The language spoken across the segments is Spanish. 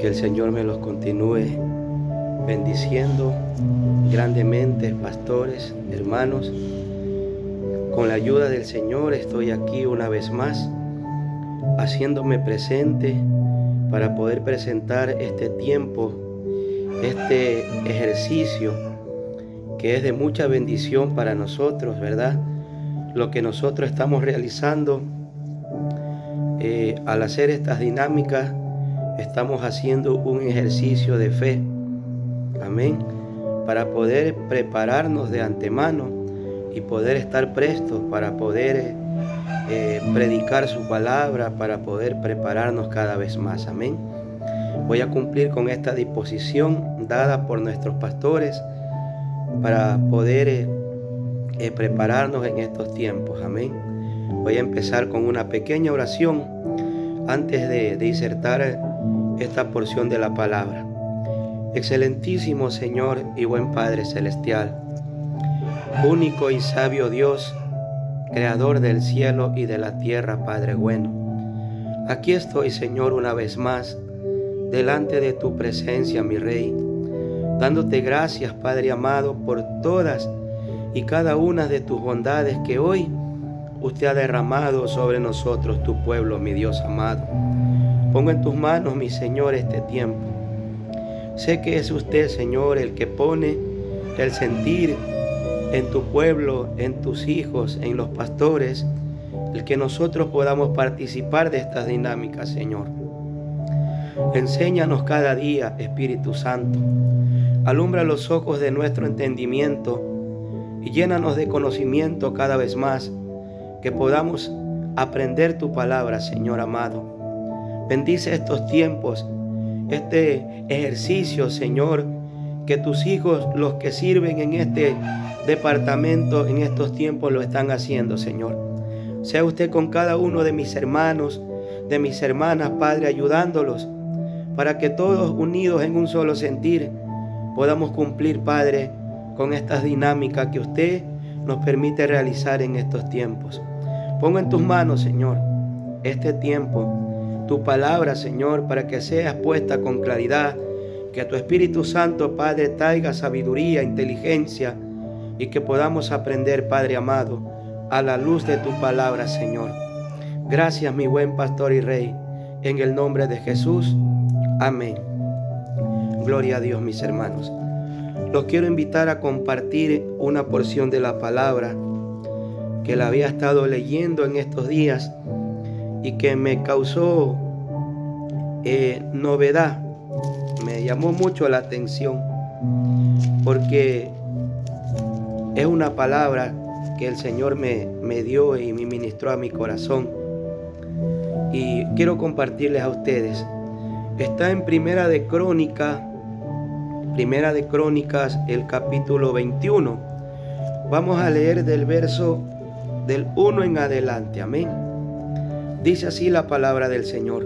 Que el Señor me los continúe bendiciendo grandemente, pastores, hermanos. Con la ayuda del Señor estoy aquí una vez más, haciéndome presente para poder presentar este tiempo, este ejercicio que es de mucha bendición para nosotros, ¿verdad? Lo que nosotros estamos realizando al hacer estas dinámicas, estamos haciendo un ejercicio de fe, amén, para poder prepararnos de antemano y poder estar prestos para poder predicar su palabra, para poder prepararnos cada vez más, amén. Voy a cumplir con esta disposición dada por nuestros pastores para poder prepararnos en estos tiempos, amén. Voy a empezar con una pequeña oración antes de insertar esta porción de la palabra. Excelentísimo Señor y buen Padre Celestial, único y sabio Dios, Creador del cielo y de la tierra, Padre bueno. Aquí estoy, Señor, una vez más, delante de tu presencia, mi Rey, dándote gracias, Padre amado, por todas y cada una de tus bondades que hoy usted ha derramado sobre nosotros, tu pueblo, mi Dios amado. Pongo en tus manos, mi Señor, este tiempo. Sé que es usted, Señor, el que pone el sentir en tu pueblo, en tus hijos, en los pastores, el que nosotros podamos participar de estas dinámicas, Señor. Enséñanos cada día, Espíritu Santo. Alumbra los ojos de nuestro entendimiento y llénanos de conocimiento cada vez más, que podamos aprender tu palabra, Señor amado. Bendice estos tiempos, este ejercicio, Señor, que tus hijos, los que sirven en este departamento, en estos tiempos lo están haciendo, Señor. Sea usted con cada uno de mis hermanos, de mis hermanas, Padre, ayudándolos para que todos unidos en un solo sentir podamos cumplir, Padre, con estas dinámicas que usted nos permite realizar en estos tiempos. Pongo en tus manos, Señor, este tiempo, tu palabra, Señor, para que seas puesta con claridad, que tu Espíritu Santo, Padre, traiga sabiduría, inteligencia y que podamos aprender, Padre amado, a la luz de tu palabra, Señor. Gracias, mi buen pastor y Rey, en el nombre de Jesús. Amén. Gloria a Dios, mis hermanos. Los quiero invitar a compartir una porción de la palabra que la había estado leyendo en estos días y que me causó novedad. Me llamó mucho la atención porque es una palabra que el Señor me dio y me ministró a mi corazón. Y quiero compartirles a ustedes. Está en Primera de Crónicas, el capítulo 21. Vamos a leer del verso del 1 en adelante. Amén. Dice así la palabra del Señor.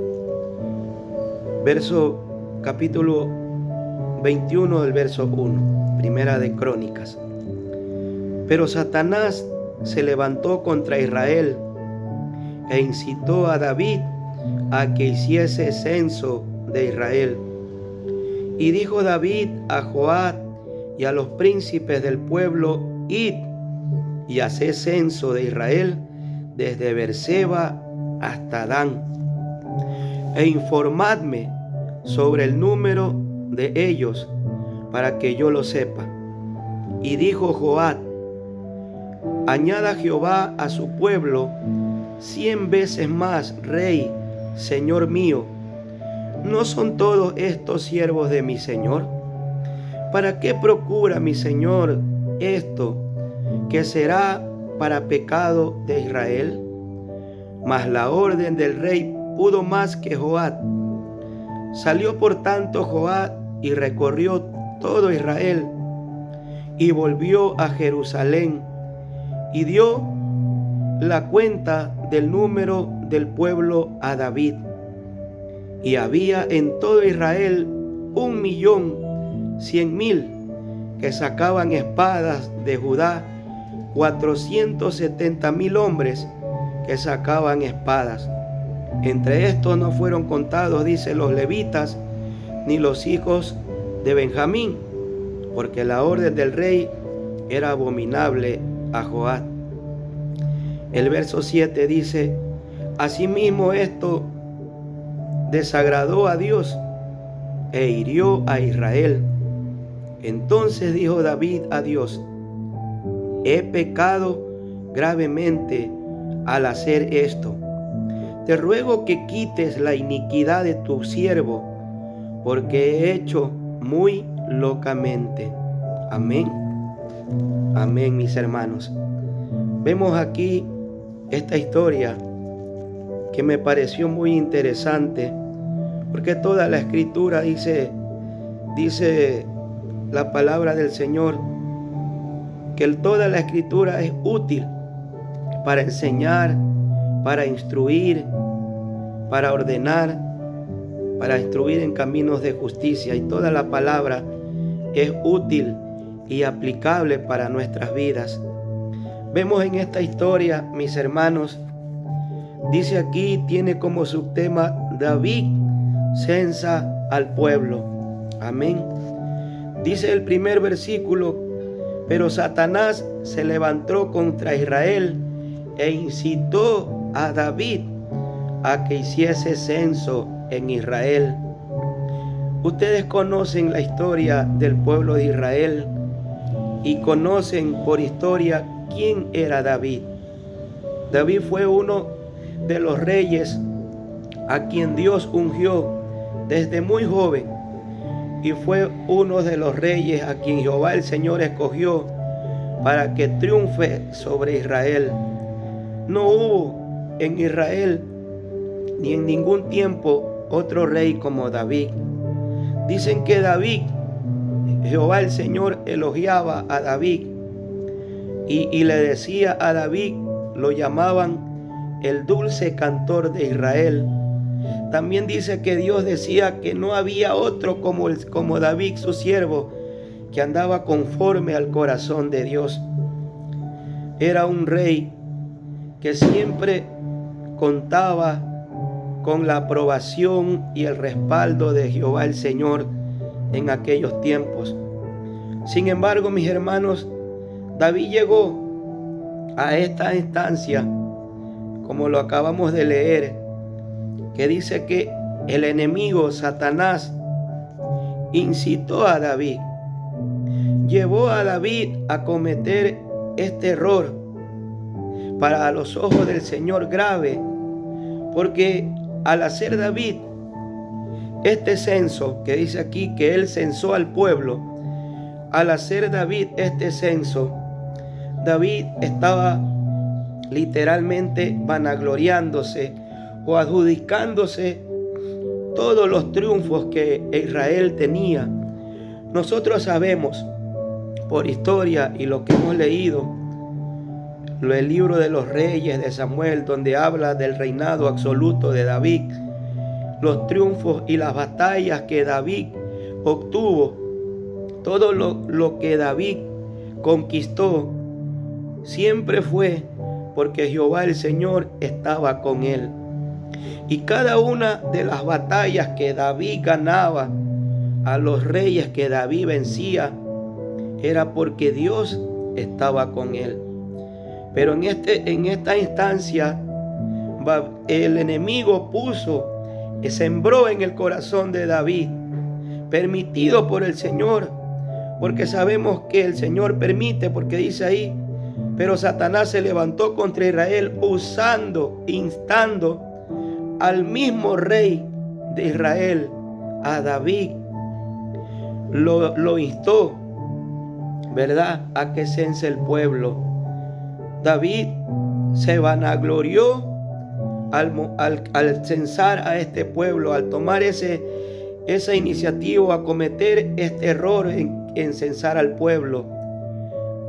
Capítulo 21 del verso 1. Primera de Crónicas. Pero Satanás se levantó contra Israel e incitó a David a que hiciese censo de Israel. Y dijo David a Joab y a los príncipes del pueblo: id y haced censo de Israel desde Beerseba hasta Dan, e informadme sobre el número de ellos, para que yo lo sepa. Y dijo Joab: añada Jehová a su pueblo 100 veces más, Rey, Señor mío. ¿No son todos estos siervos de mi Señor? ¿Para qué procura mi Señor esto, que será para pecado de Israel? Mas la orden del rey pudo más que Joab. Salió por tanto Joab y recorrió todo Israel y volvió a Jerusalén y dio la cuenta del número del pueblo a David. Y había en todo Israel 1.100.000 que sacaban espadas de Judá, 470.000 hombres que sacaban espadas. Entre estos no fueron contados, dice, los levitas, ni los hijos de Benjamín, porque la orden del rey era abominable a Joab. El verso 7 dice: asimismo esto desagradó a Dios e hirió a Israel. Entonces dijo David a Dios: he pecado gravemente al hacer esto. Te ruego que quites la iniquidad de tu siervo, porque he hecho muy locamente. Amén. Amén, mis hermanos. Vemos aquí esta historia que me pareció muy interesante, porque toda la escritura dice la palabra del Señor, que toda la escritura es útil para enseñar, para instruir, para ordenar, para instruir en caminos de justicia, y toda la palabra es útil y aplicable para nuestras vidas. Vemos en esta historia, mis hermanos, dice aquí, tiene como subtema: David censa al pueblo. Amén. Dice el primer versículo: pero Satanás se levantó contra Israel e incitó a David a que hiciese censo en Israel. Ustedes conocen la historia del pueblo de Israel y conocen por historia quién era David. David fue uno de los reyes a quien Dios ungió desde muy joven, y fue uno de los reyes a quien Jehová el Señor escogió para que triunfe sobre Israel. No hubo en Israel ni en ningún tiempo otro rey como David. Dicen que David, Jehová el Señor elogiaba a David y le decía a David, lo llamaban el dulce cantor de Israel. También dice que Dios decía que no había otro como David, su siervo, que andaba conforme al corazón de Dios. Era un rey que siempre contaba con la aprobación y el respaldo de Jehová el Señor en aquellos tiempos. Sin embargo, mis hermanos, David llegó a esta instancia, como lo acabamos de leer, que dice que el enemigo Satanás incitó a David, llevó a David a cometer este error, para los ojos del Señor grave, porque al hacer David este censo, que dice aquí que él censó al pueblo, al hacer David este censo, David estaba literalmente vanagloriándose o adjudicándose todos los triunfos que Israel tenía. Nosotros sabemos por historia y lo que hemos leído, el libro de los reyes de Samuel, donde habla del reinado absoluto de David, los triunfos y las batallas que David obtuvo, todo lo que David conquistó, siempre fue porque Jehová el Señor estaba con él. Y cada una de las batallas que David ganaba, a los reyes que David vencía, era porque Dios estaba con él. Pero en esta instancia, el enemigo sembró en el corazón de David, permitido por el Señor, porque sabemos que el Señor permite, porque dice ahí: pero Satanás se levantó contra Israel, instando al mismo rey de Israel, a David, lo instó, ¿verdad?, a que cense el pueblo. David se vanaglorió al censar a este pueblo, al tomar esa iniciativa, a cometer este error en censar al pueblo,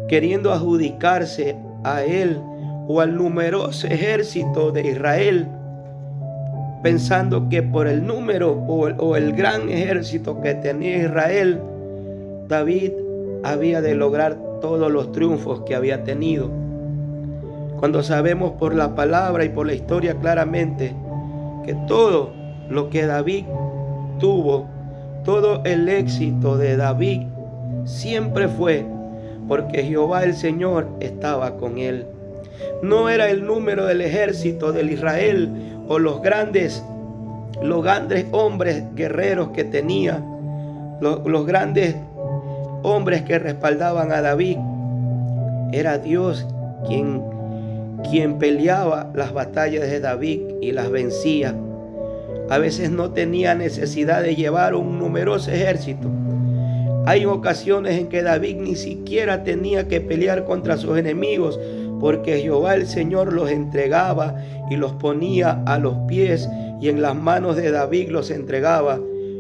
queriendo adjudicarse a él o al numeroso ejército de Israel, pensando que por el número o el gran ejército que tenía Israel, David había de lograr todos los triunfos que había tenido. Cuando sabemos por la palabra y por la historia claramente que todo lo que David tuvo todo el éxito de David siempre fue porque Jehová el Señor estaba con él. No era el número del ejército del Israel o los grandes hombres guerreros que tenía, los grandes hombres que respaldaban a David. Era Dios quien peleaba las batallas de David y las vencía. A veces no tenía necesidad de llevar un numeroso ejército. Hay ocasiones en que David ni siquiera tenía que pelear contra sus enemigos, porque Jehová el Señor los entregaba y los ponía a los pies, y en las manos de David los entregaba,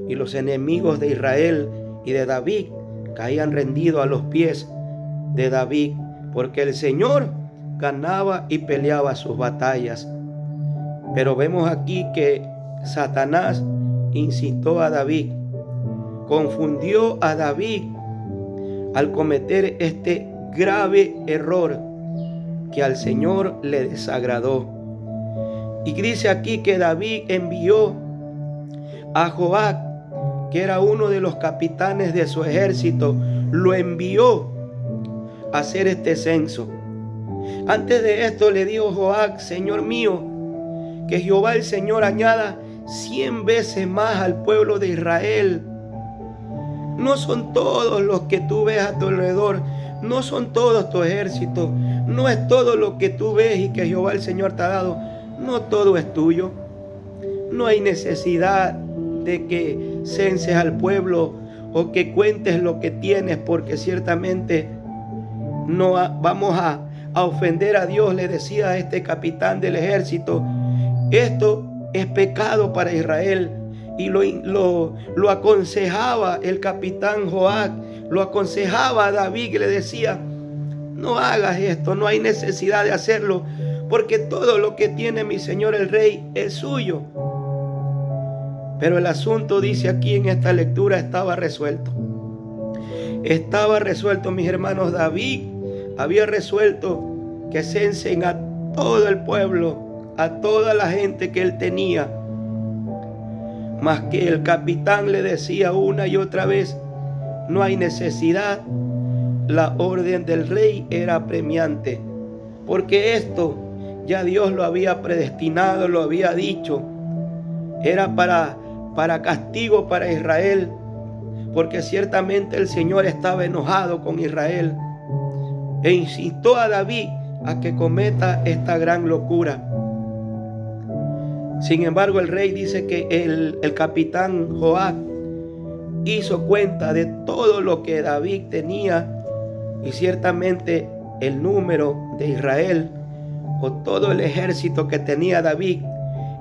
y los enemigos de Israel y de David caían rendidos a los pies de David, porque el Señor ganaba y peleaba sus batallas. Pero vemos aquí que Satanás incitó a David, confundió a David al cometer este grave error que al Señor le desagradó. Y dice aquí que David envió a Joab, que era uno de los capitanes de su ejército, lo envió a hacer este censo. Antes de esto le dijo Joab: Señor mío, que Jehová el Señor añada 100 veces más al pueblo de Israel. No son todos los que tú ves a tu alrededor, no son todos tu ejército, no es todo lo que tú ves y que Jehová el Señor te ha dado, no todo es tuyo. No hay necesidad de que censes al pueblo o que cuentes lo que tienes, porque ciertamente no vamos a ofender a Dios. Le decía a este capitán del ejército: esto es pecado para Israel. Y lo aconsejaba el capitán Joab, lo aconsejaba a David, y le decía: no hagas esto, no hay necesidad de hacerlo, porque todo lo que tiene mi señor el rey es suyo. Pero el asunto, dice aquí en esta lectura, estaba resuelto. Estaba resuelto, mis hermanos. David había resuelto que censen a todo el pueblo, a toda la gente que él tenía. Mas que el capitán le decía una y otra vez: no hay necesidad. La orden del rey era apremiante, porque esto ya Dios lo había predestinado, lo había dicho. Era para castigo para Israel, porque ciertamente el Señor estaba enojado con Israel, e incitó a David a que cometa esta gran locura. Sin embargo, el rey dice que el capitán Joab hizo cuenta de todo lo que David tenía, y ciertamente el número de Israel o todo el ejército que tenía David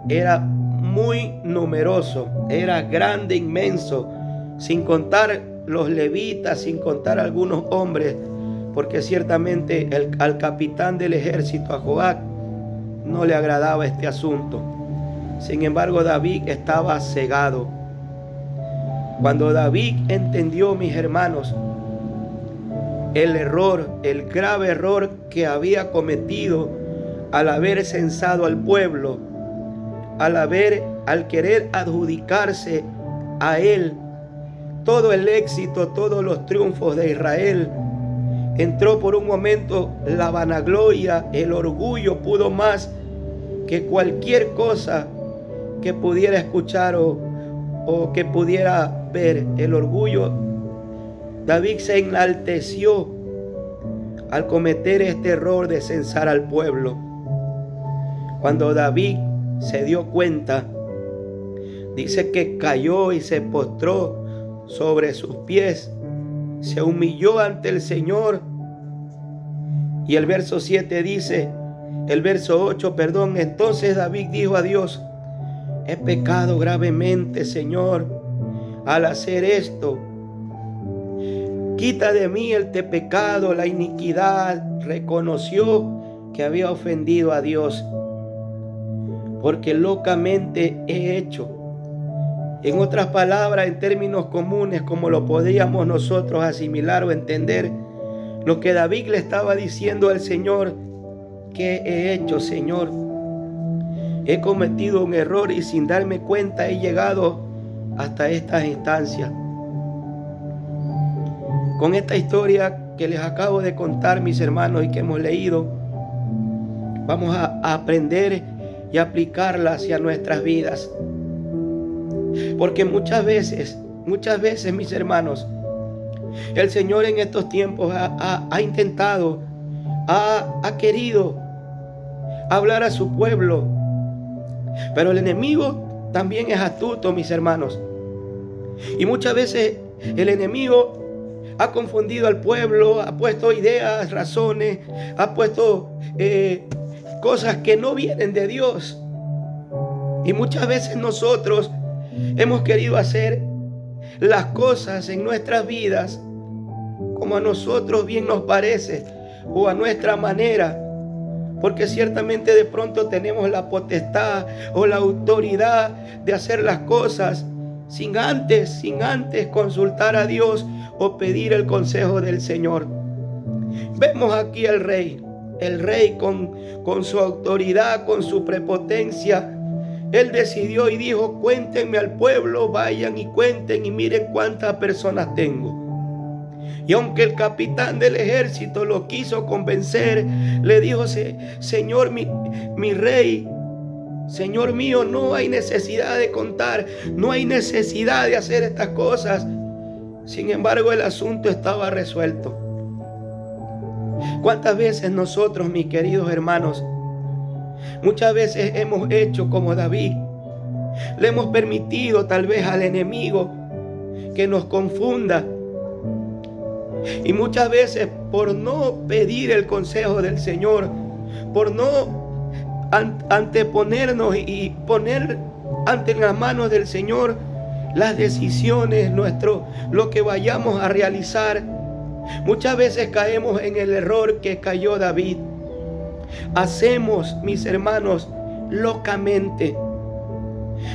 era muy numeroso, era grande, inmenso, sin contar los levitas, sin contar algunos hombres, porque ciertamente al capitán del ejército, a Joab, no le agradaba este asunto. Sin embargo, David estaba cegado. Cuando David entendió, mis hermanos, el error, el grave error que había cometido al haber censado al pueblo, al querer adjudicarse a él todo el éxito, todos los triunfos de Israel, entró por un momento la vanagloria, el orgullo pudo más que cualquier cosa que pudiera escuchar o que pudiera ver. El orgullo. David se enalteció al cometer este error de censar al pueblo. Cuando David se dio cuenta, dice que cayó y se postró sobre sus pies, se humilló ante el Señor. Y el verso 7 dice, el verso 8, perdón, entonces David dijo a Dios: he pecado gravemente, Señor, al hacer esto. Quita de mí este pecado, la iniquidad. Reconoció que había ofendido a Dios, porque locamente he hecho. En otras palabras, en términos comunes, como lo podríamos nosotros asimilar o entender, lo que David le estaba diciendo al Señor: ¿qué he hecho, Señor? He cometido un error y sin darme cuenta he llegado hasta estas instancias. Con esta historia que les acabo de contar, mis hermanos, y que hemos leído, vamos a aprender y aplicarla hacia nuestras vidas. Porque muchas veces, mis hermanos, el Señor en estos tiempos ha intentado, ha querido hablar a su pueblo. Pero el enemigo también es astuto, mis hermanos. Y muchas veces el enemigo ha confundido al pueblo, ha puesto ideas, razones, ha puesto cosas que no vienen de Dios. Y muchas veces nosotros hemos querido hacer las cosas en nuestras vidas como a nosotros bien nos parece o a nuestra manera, porque ciertamente de pronto tenemos la potestad o la autoridad de hacer las cosas sin antes consultar a Dios o pedir el consejo del Señor. Vemos aquí al rey con su autoridad, con su prepotencia. Él decidió y dijo: cuéntenme al pueblo, vayan y cuenten y miren cuántas personas tengo. Y aunque el capitán del ejército lo quiso convencer, le dijo: Señor, mi rey, Señor mío, no hay necesidad de contar, no hay necesidad de hacer estas cosas. Sin embargo, el asunto estaba resuelto. ¿Cuántas veces nosotros, mis queridos hermanos, muchas veces hemos hecho como David? Le hemos permitido tal vez al enemigo que nos confunda. Y muchas veces por no pedir el consejo del Señor, por no anteponernos y poner ante las manos del Señor las decisiones, lo que vayamos a realizar, muchas veces caemos en el error que cayó David. Hacemos, mis hermanos, locamente.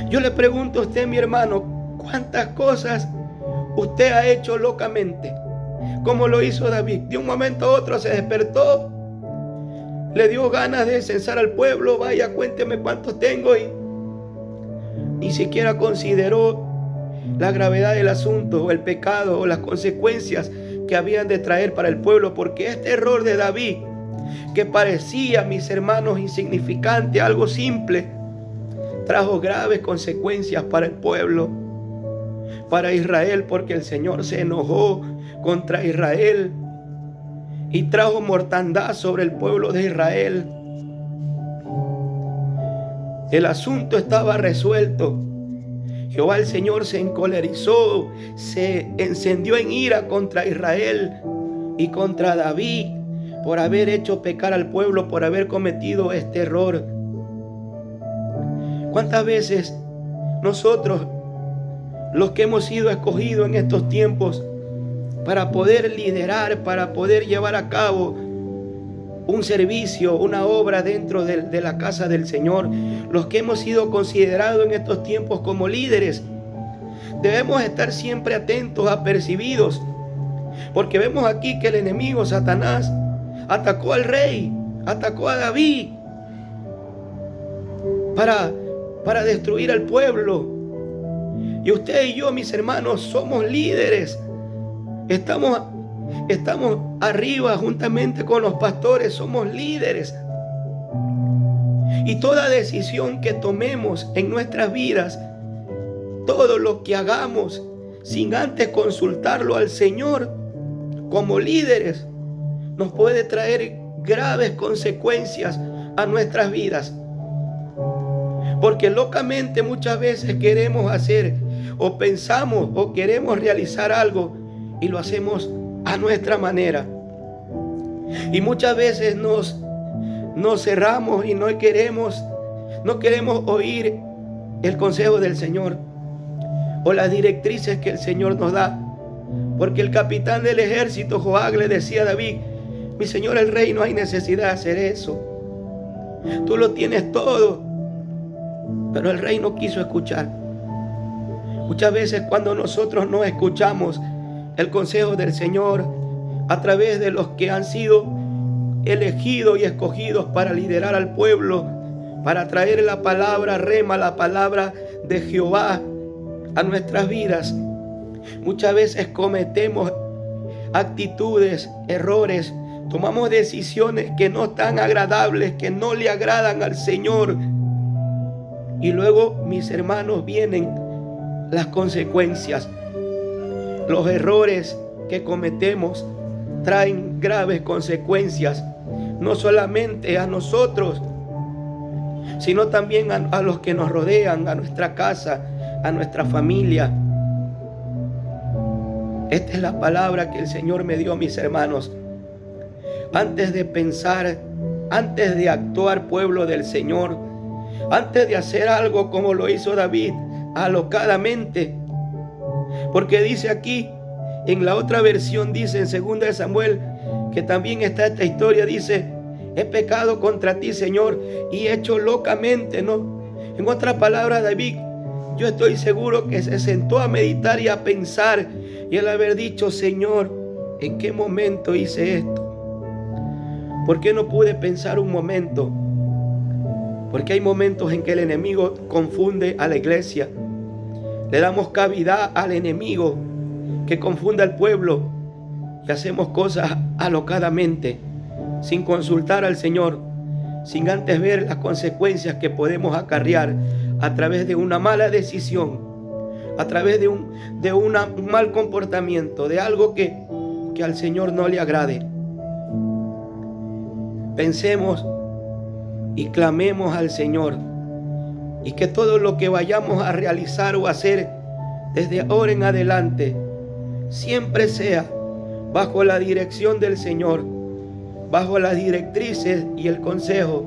Yo le pregunto a usted, mi hermano, ¿cuántas cosas usted ha hecho locamente? Como lo hizo David. De un momento a otro se despertó, le dio ganas de censar al pueblo. Vaya, cuénteme cuántos tengo, y ni siquiera consideró la gravedad del asunto o el pecado o las consecuencias que habían de traer para el pueblo, porque este error de David, que parecía, mis hermanos, insignificante, algo simple, trajo graves consecuencias para el pueblo, para Israel, porque el Señor se enojó contra Israel y trajo mortandad sobre el pueblo de Israel. El asunto estaba resuelto. Jehová el Señor se encolerizó, se encendió en ira contra Israel y contra David por haber hecho pecar al pueblo, por haber cometido este error. ¿Cuántas veces nosotros, los que hemos sido escogidos en estos tiempos para poder liderar, para poder llevar a cabo un servicio, una obra dentro de la casa del Señor, los que hemos sido considerados en estos tiempos como líderes, debemos estar siempre atentos, apercibidos, porque vemos aquí que el enemigo, Satanás, atacó al rey, atacó a David para destruir al pueblo. Y usted y yo, mis hermanos, somos líderes. Estamos arriba juntamente con los pastores, somos líderes. Y toda decisión que tomemos en nuestras vidas, todo lo que hagamos sin antes consultarlo al Señor como líderes, nos puede traer graves consecuencias a nuestras vidas. Porque locamente muchas veces queremos hacer o pensamos o queremos realizar algo y lo hacemos a nuestra manera. Y muchas veces nos cerramos y no queremos oír el consejo del Señor o las directrices que el Señor nos da. Porque el capitán del ejército, Joab, le decía a David: mi señor el rey, no hay necesidad de hacer eso. Tú lo tienes todo. Pero el rey no quiso escuchar. Muchas veces cuando nosotros no escuchamos el consejo del Señor a través de los que han sido elegidos y escogidos para liderar al pueblo, para traer la palabra rema, la palabra de Jehová, a nuestras vidas. Muchas veces cometemos actitudes, errores, tomamos decisiones que no están agradables, que no le agradan al Señor. Y luego, mis hermanos, vienen las consecuencias. Los errores que cometemos traen graves consecuencias, no solamente a nosotros, sino también a los que nos rodean, a nuestra casa, a nuestra familia. Esta es la palabra que el Señor me dio, mis hermanos. Antes de pensar, antes de actuar, pueblo del Señor, antes de hacer algo como lo hizo David, alocadamente, porque dice aquí, en la otra versión dice en 2 de Samuel, que también está esta historia, dice: he pecado contra ti, Señor, y he hecho locamente, ¿no? En otras palabras, David, yo estoy seguro que se sentó a meditar y a pensar, y el haber dicho: Señor, ¿en qué momento hice esto? ¿Por qué no pude pensar un momento? Porque hay momentos en que el enemigo confunde a la iglesia. Le damos cavidad al enemigo que confunde al pueblo y hacemos cosas alocadamente, sin consultar al Señor, sin antes ver las consecuencias que podemos acarrear a través de una mala decisión, a través de un mal comportamiento, de algo que al Señor no le agrade. Pensemos y clamemos al Señor, y que todo lo que vayamos a realizar o hacer desde ahora en adelante siempre sea bajo la dirección del Señor, bajo las directrices y el consejo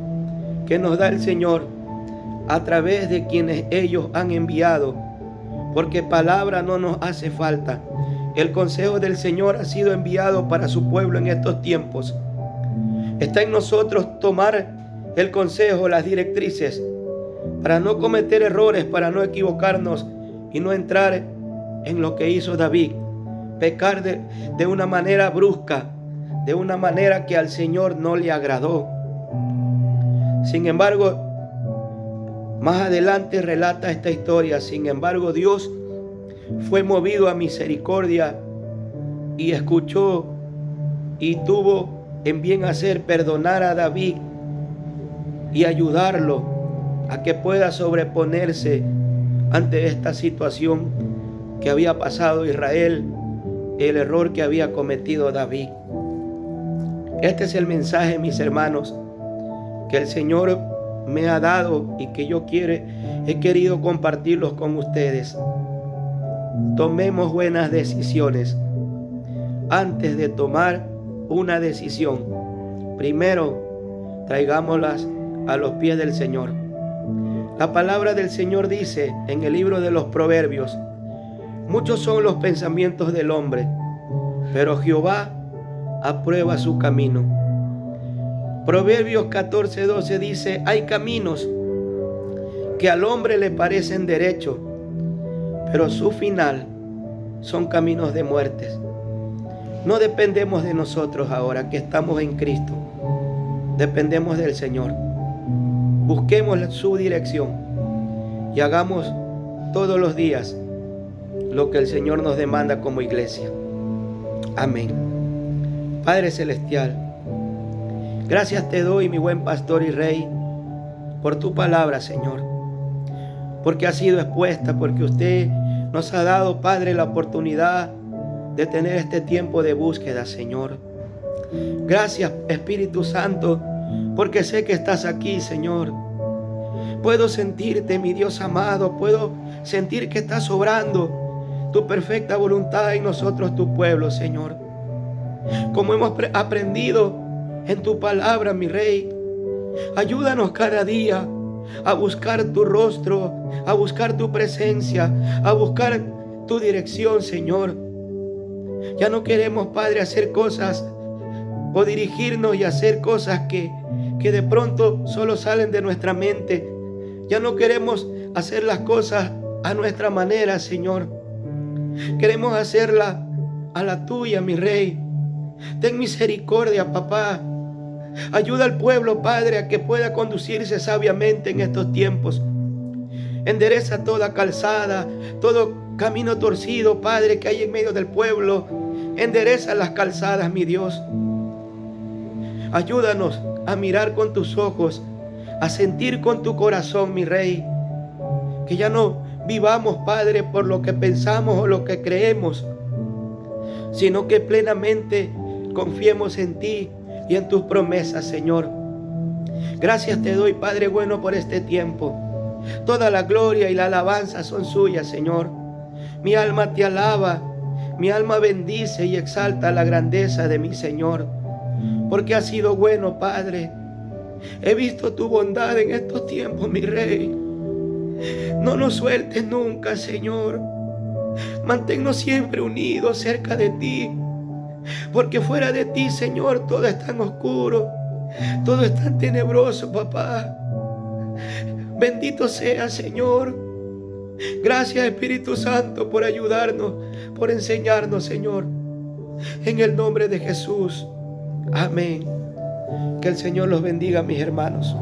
que nos da el Señor a través de quienes ellos han enviado, porque palabra no nos hace falta. El consejo del Señor ha sido enviado para su pueblo en estos tiempos. Está en nosotros tomar el consejo, las directrices, para no cometer errores, para no equivocarnos y no entrar en lo que hizo David, pecar de una manera brusca, de una manera que al Señor no le agradó. Sin embargo, más adelante relata esta historia: sin embargo, Dios fue movido a misericordia y escuchó y tuvo en bien hacer perdonar a David y ayudarlo a que pueda sobreponerse ante esta situación que había pasado Israel, el error que había cometido David. Este es el mensaje, mis hermanos, que el Señor me ha dado y que yo he querido compartirlos con ustedes. Tomemos buenas decisiones. Antes de tomar una decisión, primero traigámoslas a los pies del Señor. La palabra del Señor dice en el libro de los Proverbios: muchos son los pensamientos del hombre, pero Jehová aprueba su camino. Proverbios 14:12 dice: hay caminos que al hombre le parecen derechos, pero su final son caminos de muertes. No dependemos de nosotros ahora que estamos en Cristo, dependemos del Señor. Busquemos su dirección y hagamos todos los días lo que el Señor nos demanda como iglesia. Amén. Padre celestial, gracias te doy, mi buen pastor y rey, por tu palabra, Señor, porque ha sido expuesta, porque usted nos ha dado, Padre, la oportunidad de tener este tiempo de búsqueda, Señor. Gracias, Espíritu Santo, porque sé que estás aquí, Señor. Puedo sentirte, mi Dios amado, puedo sentir que estás obrando tu perfecta voluntad en nosotros, tu pueblo, Señor. Como hemos aprendido en tu palabra, mi Rey, ayúdanos cada día a buscar tu rostro, a buscar tu presencia, a buscar tu dirección, Señor. Ya no queremos, Padre, hacer cosas o dirigirnos y hacer cosas que de pronto solo salen de nuestra mente. Ya no queremos hacer las cosas a nuestra manera, Señor. Queremos hacerla a la tuya, mi Rey. Ten misericordia, papá. Ayuda al pueblo, Padre, a que pueda conducirse sabiamente en estos tiempos. Endereza toda calzada, todo camino torcido, Padre, que hay en medio del pueblo. Endereza las calzadas, mi Dios. Ayúdanos a mirar con tus ojos, a sentir con tu corazón, mi Rey. Que ya no vivamos, Padre, por lo que pensamos o lo que creemos, sino que plenamente confiemos en ti y en tus promesas, Señor. Gracias te doy, Padre bueno, por este tiempo. Toda la gloria y la alabanza son suyas, Señor. Mi alma te alaba, mi alma bendice y exalta la grandeza de mi Señor, porque has sido bueno, Padre. He visto tu bondad en estos tiempos, mi Rey. No nos sueltes nunca, Señor. Manténnos siempre unidos cerca de ti, porque fuera de ti, Señor, todo es tan oscuro, todo es tan tenebroso, papá. Bendito sea, Señor. Gracias, Espíritu Santo, por ayudarnos, por enseñarnos, Señor. En el nombre de Jesús. Amén. Que el Señor los bendiga, mis hermanos.